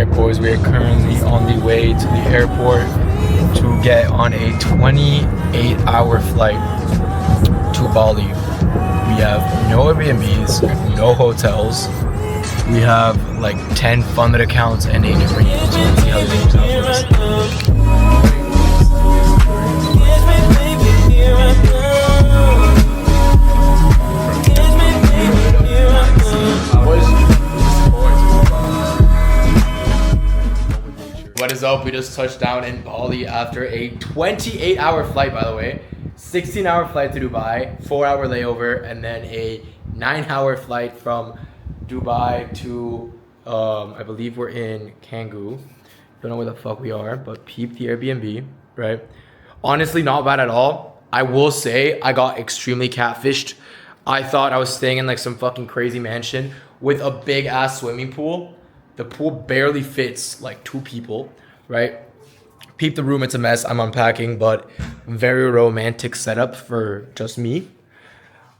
Alright boys, we are currently on the way to the airport to get on a 28-hour flight to Bali. We have no Airbnbs, no hotels. We have like 10 funded accounts and a dream. So let's see how this works out for us. What is up? We just touched down in Bali after a 28-hour flight, by the way. 16-hour flight to Dubai, 4-hour layover, and then a 9-hour flight from Dubai to, I believe we're in Canggu. Don't know where the fuck we are, but peep the Airbnb, right? Honestly, not bad at all. I will say I got extremely catfished. I thought I was staying in like some fucking crazy mansion with a big ass swimming pool. The pool barely fits like 2 people, right? Peep the room, it's a mess. I'm unpacking, but very romantic setup for just me.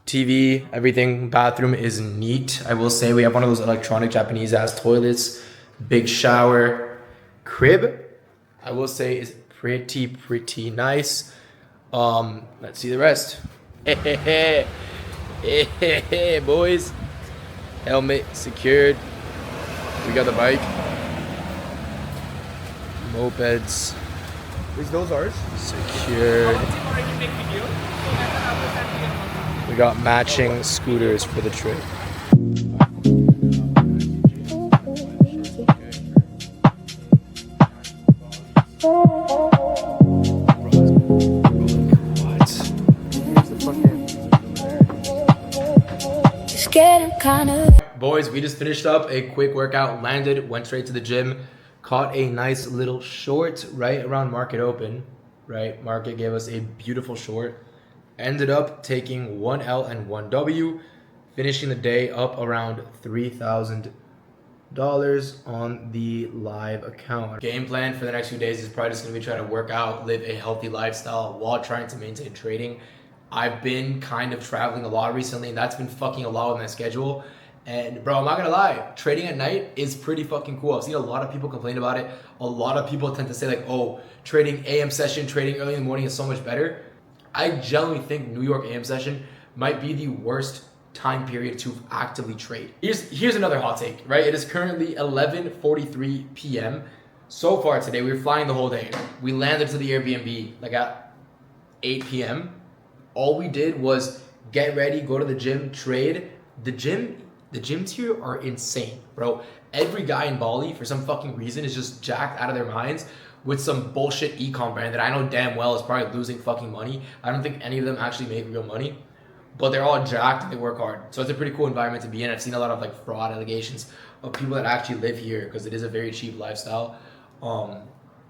TV, everything, bathroom is neat. I will say we have one of those electronic Japanese ass toilets, big shower, crib. I will say is pretty nice. Let's see the rest. Hey, boys. Helmet secured. We got the bike. Mopeds. Is those ours? Secured. We got matching scooters for the trip. Boys, we just finished up a quick workout, landed, went straight to the gym, caught a nice little short right around market open, right? Market gave us a beautiful short. Ended up taking 1 L and 1 W, finishing the day up around $3,000 on the live account. Game plan for the next few days is probably just gonna be trying to work out, live a healthy lifestyle while trying to maintain trading. I've been kind of traveling a lot recently, and that's been fucking a lot with my schedule. And bro, I'm not gonna lie, trading at night is pretty fucking cool. I've seen a lot of people complain about it. A lot of people tend to say like, oh, trading AM session, trading early in the morning is so much better. I genuinely think New York AM session might be the worst time period to actively trade. Here's another hot take, right? It is currently 11:43 p.m. So far today, we were flying the whole day. We landed to the Airbnb like at 8 p.m. All we did was get ready, go to the gym, trade. The gyms here are insane, bro. Every guy in Bali, for some fucking reason, is just jacked out of their minds with some bullshit e-com brand that I know damn well is probably losing fucking money. I don't think any of them actually make real money, but they're all jacked and they work hard. So it's a pretty cool environment to be in. I've seen a lot of like fraud allegations of people that actually live here because it is a very cheap lifestyle.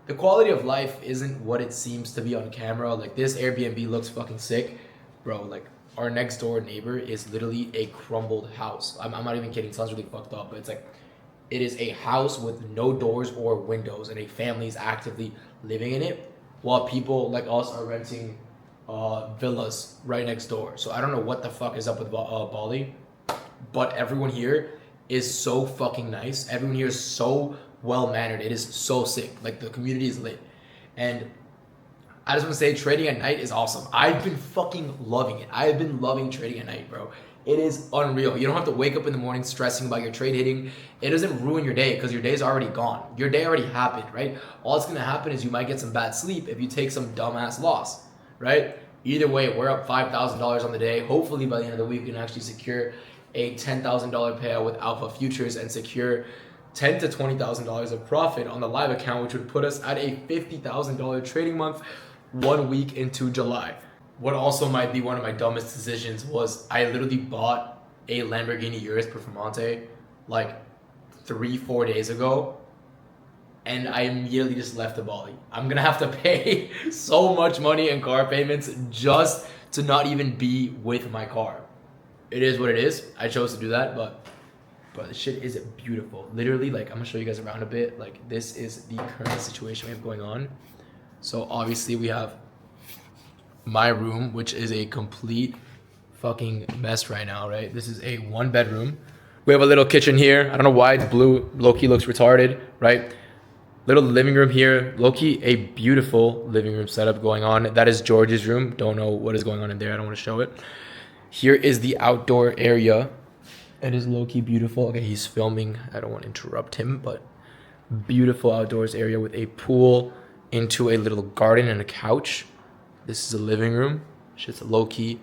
The quality of life isn't what it seems to be on camera. Like this Airbnb looks fucking sick, bro. Like our next door neighbor is literally a crumbled house. I'm not even kidding. It sounds really fucked up, but it's like, it is a house with no doors or windows and a family is actively living in it while people like us are renting villas right next door. So I don't know what the fuck is up with Bali, but everyone here is so fucking nice. Everyone here is so well-mannered. It is so sick. Like the community is lit. And I just want to say trading at night is awesome. I've been fucking loving it. I've been loving trading at night, bro. It is unreal. You don't have to wake up in the morning stressing about your trade hitting. It doesn't ruin your day because your day's already gone. Your day already happened, right? All that's going to happen is you might get some bad sleep if you take some dumbass loss, right? Either way, we're up $5,000 on the day. Hopefully by the end of the week, we can actually secure a $10,000 payout with Alpha Futures and secure $10,000 to $20,000 of profit on the live account, which would put us at a $50,000 trading month 1 week into July. What also might be one of my dumbest decisions was I literally bought a Lamborghini Urus Performante like 3-4 days ago, and I immediately just left to Bali. I'm gonna have to pay so much money in car payments just to not even be with my car. It is what it is. I chose to do that, but the shit is beautiful. Literally, like, I'm gonna show you guys around a bit. Like, this is the current situation we have going on. So obviously we have my room, which is a complete fucking mess right now, right? This is a 1 bedroom, We have a little kitchen here. I don't know why it's blue. Low-key looks retarded, right? Little living room here. Low-key a beautiful living room setup going on. That is George's room. Don't know what is going on in there. I don't want to show it. Here is the outdoor area. It is low-key beautiful. Okay, he's filming. I don't want to interrupt him, but beautiful outdoors area with a pool into a little garden and a couch. This is a living room. Shit's low-key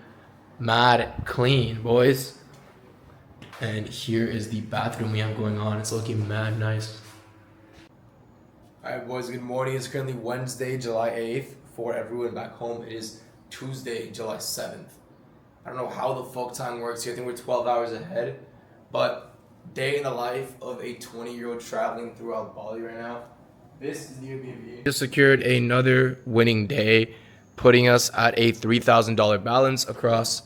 mad clean, boys. And here is the bathroom we have going on. It's looking mad nice. Alright boys, good morning. It's currently Wednesday, July 8th. For everyone back home, it is Tuesday, July 7th. I don't know how the fuck time works here. I think we're 12 hours ahead. But day in the life of a 20-year-old traveling throughout Bali right now. This is the Airbnb. Just secured another winning day, putting us at a $3,000 balance across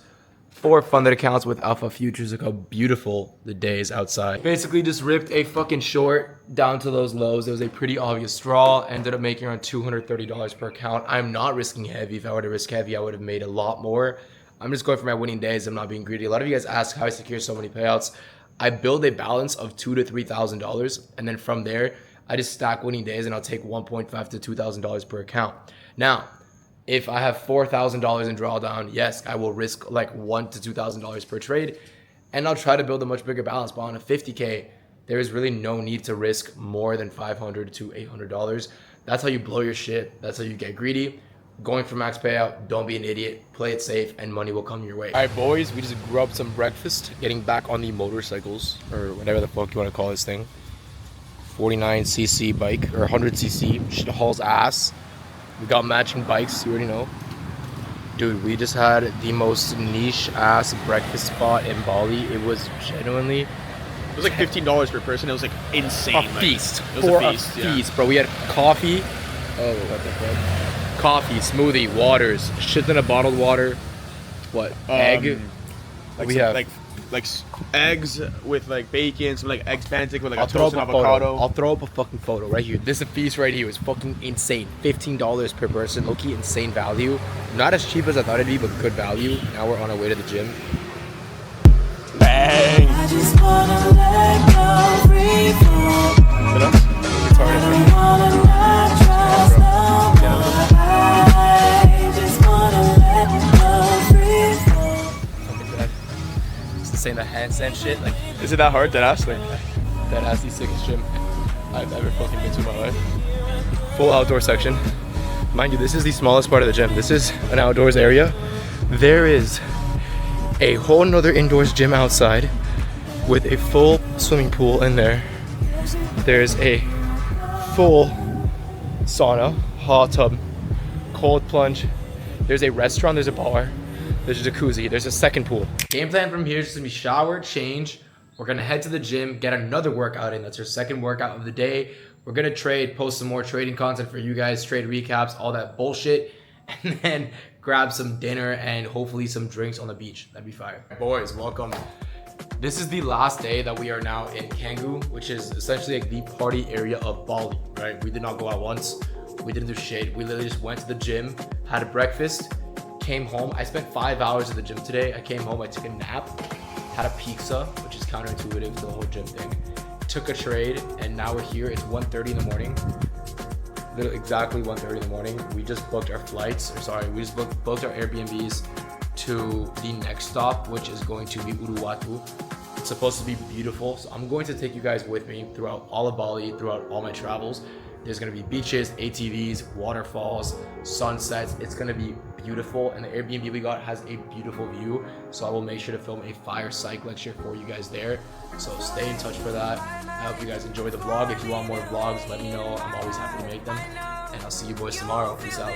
4 funded accounts with Alpha Futures. Look how beautiful the day is outside. Basically just ripped a fucking short down to those lows. It was a pretty obvious draw. Ended up making around $230 per account. I'm not risking heavy. If I were to risk heavy, I would have made a lot more. I'm just going for my winning days. I'm not being greedy. A lot of you guys ask how I secure so many payouts. I build a balance of $2,000 to $3,000, and then from there, I just stack winning days, and I'll take $1.5 to $2,000 per account. Now, if I have $4,000 in drawdown, yes, I will risk like $1,000 to $2,000 per trade, and I'll try to build a much bigger balance. But on a 50K, there is really no need to risk more than $500 to $800. That's how you blow your shit. That's how you get greedy. Going for max payout, don't be an idiot, play it safe, and money will come your way. All right, boys, we just grabbed some breakfast, getting back on the motorcycles, or whatever the fuck you want to call this thing. 49cc bike, or 100cc, shit hauls ass. We got matching bikes, you already know. Dude, we just had the most niche ass breakfast spot in Bali. It was genuinely... It was like $15 per person. It was like insane. A feast. It was a feast, bro. We had coffee. Oh, what the fuck? Coffee, smoothie, waters, shit ton of bottled water. What? Egg? Like we some, have like eggs with like bacon, some like eggs Benedict with like I'll a toasted avocado. I'll throw up a fucking photo right here. This feast right here is fucking insane. $15 per person. Low-key insane value. Not as cheap as I thought it'd be, but good value. Now we're on our way to the gym. Bang! I just wanna let go, free fall. Is it us? I wanna not trust no more. I just wanna let go, free fall. Look at that. It's the same handstand shit. Like, Is it that hard? That ass thing? that ass the sickest gym I've ever fucking been to in my life. Full outdoor section. Mind you, this is the smallest part of the gym. This is an outdoors area. There is a whole nother indoors gym outside with a full swimming pool in there. There's a full sauna, hot tub, cold plunge. There's a restaurant, there's a bar, there's a jacuzzi, there's a second pool. Game plan from here is just gonna be shower, change. We're gonna head to the gym, get another workout in. That's our second workout of the day. We're gonna trade, post some more trading content for you guys, trade recaps, all that bullshit, and then grab some dinner and hopefully some drinks on the beach. That'd be fire. Boys, welcome. This is the last day that we are now in Canggu, which is essentially like the party area of Bali, right? We did not go out once. We didn't do shit. We literally just went to the gym, had a breakfast, came home. I spent 5 hours at the gym today. I came home, I took a nap, had a pizza, which is counterintuitive to the whole gym thing. Took a trade, and now we're here. It's 1:30 in the morning. Literally exactly 1:30 in the morning. We just booked our flights, we just booked our Airbnbs to the next stop, which is going to be Uluwatu. It's supposed to be beautiful, so I'm going to take you guys with me throughout all of Bali, throughout all my travels. There's gonna be beaches, ATVs, waterfalls, sunsets. It's gonna be beautiful, and the Airbnb we got has a beautiful view, so I will make sure to film a fire psych lecture for you guys there. So stay in touch for that. I hope you guys enjoy the vlog. If you want more vlogs, let me know. I'm always happy to make them, and I'll see you boys tomorrow. Peace out.